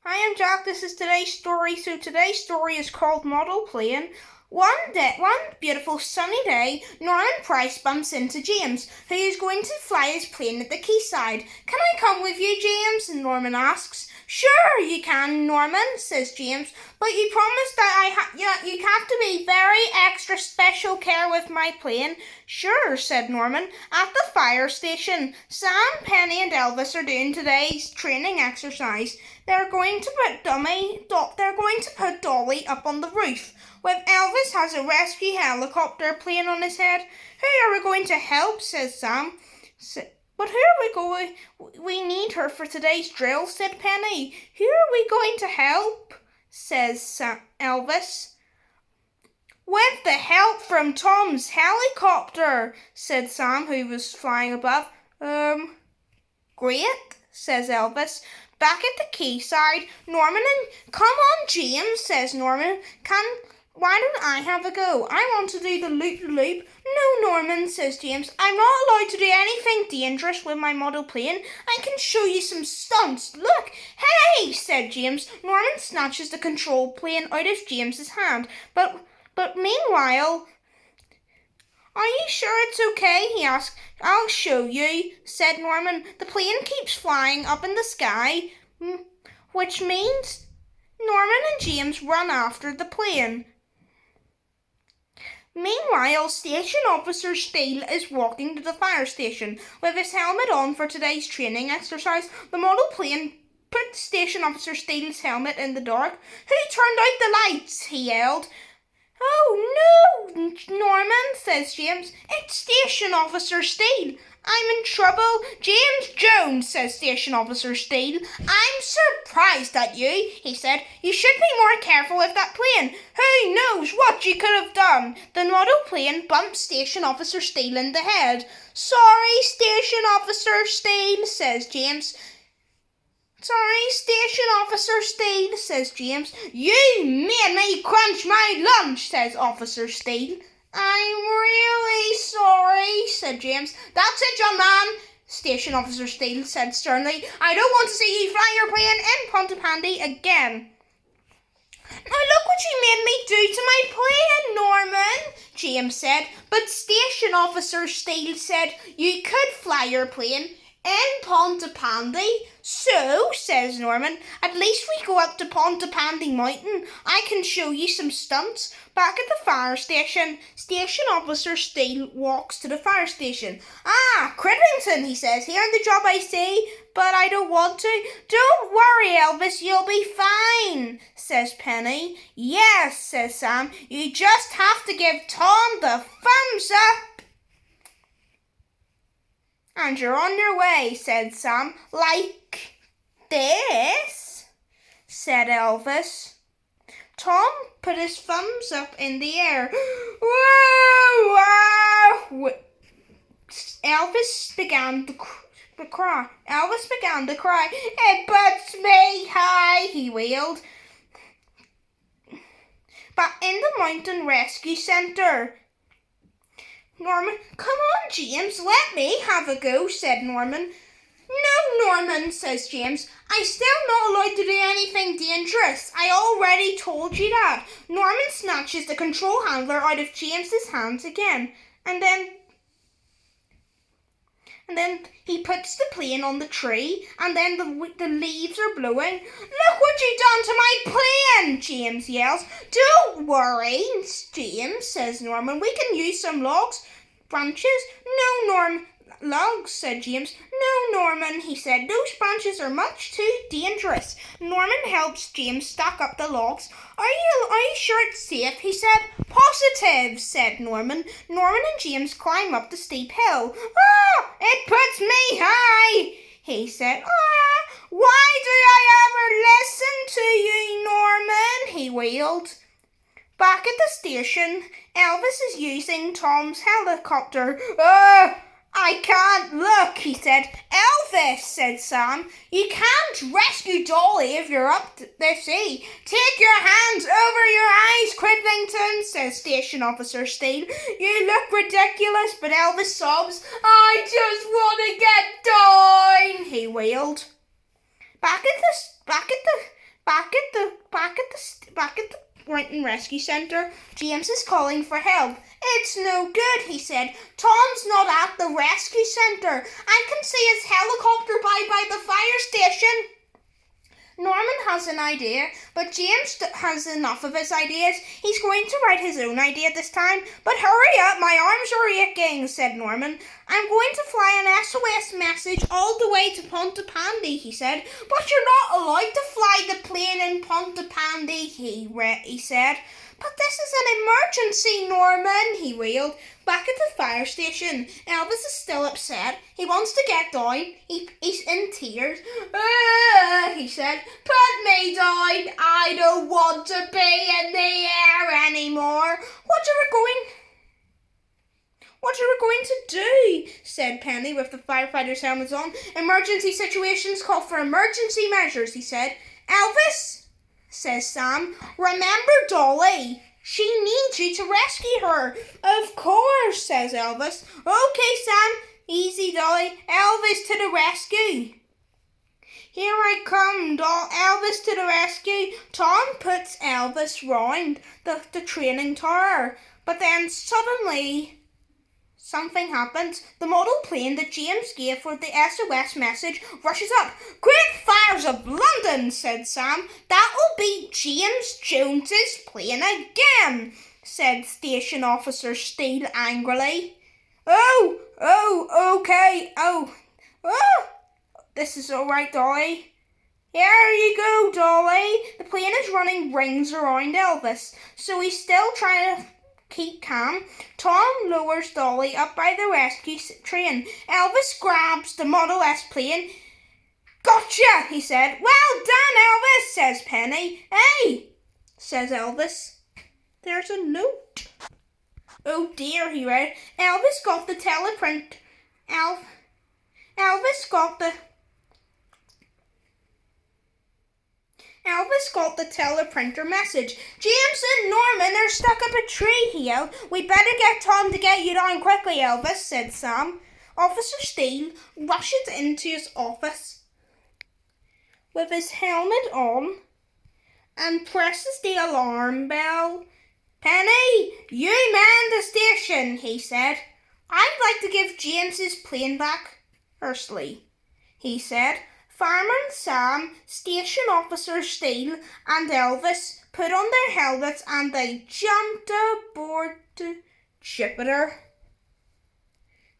Hi, I'm Jack. This is today's story. So today's story is called Model Plane. One beautiful sunny day, Norman Price bumps into James, who is going to fly his plane at the quayside. Can I come with you, James? And Norman asks. Sure, you can, Norman, says James, but you promised that you have to be very extra special care with my plane. Sure, said Norman. At the fire station, Sam, Penny, and Elvis are doing today's training exercise. They're going to put Dolly up on the roof, with Elvis has a rescue helicopter plane on his head. Who are we going to help? Says Sam. But who are we going? We need her for today's drill, said Penny. Who are we going to help? Says Elvis. With the help from Tom's helicopter, said Sam, who was flying above. Great, says Elvis. Back at the quayside, come on, James, says Norman. Why don't I have a go? I want to do the loop-loop. No, Norman, says James. I'm not allowed to do anything dangerous with my model plane. I can show you some stunts. Look. Hey, said James. Norman snatches the control plane out of James's hand. But meanwhile... Are you sure it's okay? He asked. I'll show you, said Norman. The plane keeps flying up in the sky, which means Norman and James run after the plane. Meanwhile, Station Officer Steele is walking to the fire station with his helmet on for today's training exercise. The model plane put Station Officer Steele's helmet in the dark. Who turned out the lights? He yelled. Oh no, Norman, says James. It's Station Officer Steele. I'm in trouble. James Jones, says Station Officer Steele. I'm surprised at you, he said. You should be more careful with that plane. Who knows what you could have done? The model plane bumped Station Officer Steele in the head. Sorry, Station Officer Steele, says James. Sorry, Station Officer Steele, says James. You made me crunch my lunch, says Officer Steele. I'm really sorry, said James. That's it, young man, Station Officer Steele said sternly. I don't want to see you fly your plane in Pontypandy again. Now look what you made me do to my plane, Norman, James said. But Station Officer Steele said you could fly your plane in Pontypandy. So, says Norman, at least we go up to Pontypandy Mountain. I can show you some stunts. Back at the fire station, Station Officer Steele walks to the fire station. Ah, Cridlington, he says, here in the job I see, but I don't want to. Don't worry, Elvis, you'll be fine, says Penny. Yes, says Sam, you just have to give Tom the thumbs up. And you're on your way, said Sam. Like this, said Elvis. Tom put his thumbs up in the air. Whoa, wow! Elvis began to cry. It puts me high, he wailed. But in the Mountain Rescue Centre, Norman, come on, James, let me have a go, said Norman. No, Norman, says James. I'm still not allowed to do anything dangerous. I already told you that. Norman snatches the control handler out of James's hands again, and then he puts the plane on the tree, and then the leaves are blowing. Look what you've done to my plane, James yells. Don't worry, James, says Norman. We can use some branches. No, logs, said James. No, Norman, he said. Those branches are much too dangerous. Norman helps James stack up the logs. Are you sure it's safe? He said. Positive, said Norman. Norman and James climb up the steep hill. Ah, it puts me high, he said. Ah, why do I ever listen to you, Norman? He wailed. Back at the station, Elvis is using Tom's helicopter. I can't look, he said. Elvis, said Sam, you can't rescue Dolly if you're up to the sea. Take your hands over your eyes, Cridlington, says Station Officer Steele. You look ridiculous, but Elvis sobs. I just want to get down, he wailed. Back at Back at the Renton Rescue Centre, James is calling for help. It's no good, he said. Tom's not at the rescue centre. I can see his helicopter by the fire station. Norman has an idea, but James has enough of his ideas. He's going to write his own idea this time. But hurry up, my arms are aching, said Norman. I'm going to fly an SOS message all the way to Pontypandy, he said. But you're not allowed to fly the plane in Pontypandy, he said. But this is an emergency, Norman, he wailed. Back at the fire station, Elvis is still upset. He wants to get down. He's in tears. He said, put me down. I don't want to be in the air anymore. What are we going to do? Said Penny with the firefighter's helmets on. Emergency situations call for emergency measures, he said. Elvis, says Sam, remember Dolly. She needs you to rescue her. Of course, says Elvis. Okay, Sam. Easy, Dolly. Elvis to the rescue. Here I come, Elvis to the rescue. Tom puts Elvis round the training tower. But then suddenly something happens. The model plane that James gave for the SOS message rushes up. Great fires of London, said Sam. That'll be James Jones's plane again, said Station Officer Steele angrily. Okay. This is all right, Dolly. Here you go, Dolly. The plane is running rings around Elvis, so he's still trying to keep calm. Tom lowers Dolly up by the rescue train. Elvis grabs the Model S plane. Gotcha, he said. Well done, Elvis, says Penny. Hey, says Elvis. There's a note. Oh dear, he read. Elvis got the teleprint. Elvis got the teleprinter message. James and Norman are stuck up a tree, he yelled. We better get Tom to get you down quickly, Elvis, said Sam. Officer Steele rushes into his office with his helmet on and presses the alarm bell. Penny, you man the station, he said. I'd like to give James's plane back. Hursley, he said. Fireman Sam, Station Officer Steele, and Elvis put on their helmets and they jumped aboard to Jupiter.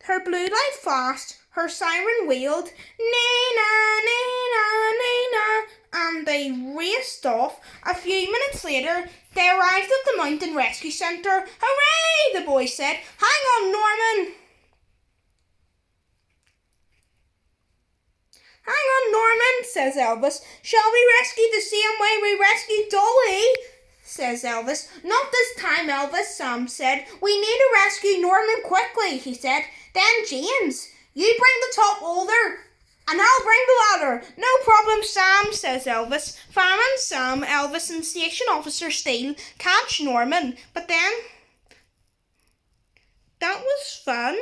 Her blue light flashed, her siren wailed, Nina, Nina, Nina, and they raced off. A few minutes later, they arrived at the Mountain Rescue Centre. Hooray, the boy said. Hang on, Norman. Hang on, Norman, says Elvis. Shall we rescue the same way we rescued Dolly? Says Elvis. Not this time, Elvis, Sam said. We need to rescue Norman quickly, he said. Then James, you bring the top holder and I'll bring the ladder. No problem, Sam, says Elvis. Fireman Sam, Elvis and Station Officer Steele catch Norman. But then, that was fun,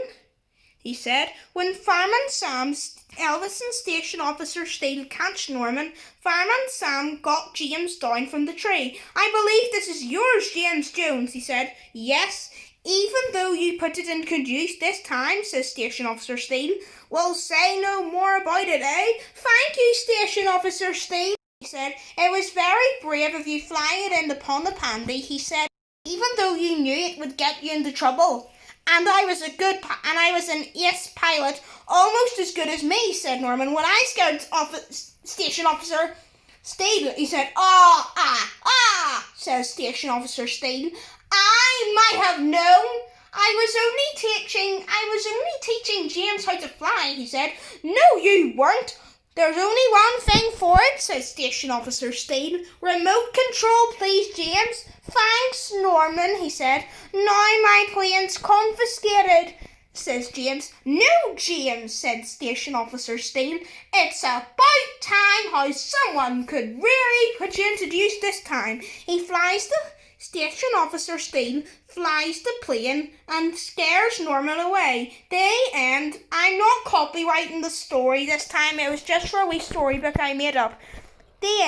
he said. When Fireman Sam, Elvis and Station Officer Steele catch Norman, Fireman Sam got James down from the tree. I believe this is yours, James Jones, he said. Yes, even though you put it in good use this time, says Station Officer Steele. Well, say no more about it, eh? Thank you, Station Officer Steele, he said. It was very brave of you flying it in the Pontypandy, he said, even though you knew it would get you into trouble. And I was an ace pilot, almost as good as me, said Norman. When I scared Station Officer Steele, he said, says Station Officer Steele. I might have known. I was only teaching James how to fly, he said. No, you weren't. There's only one thing for it, says Station Officer Steele. Remote control, please, James. Thanks, Norman, he said. Now my plane's confiscated, says James. No, James, said Station Officer Steele. It's about time how someone could really put you into use this time. Station Officer Steele flies the plane and scares Norman away. The end. I'm not copyrighting the story this time. It was just for a wee storybook I made up. The end.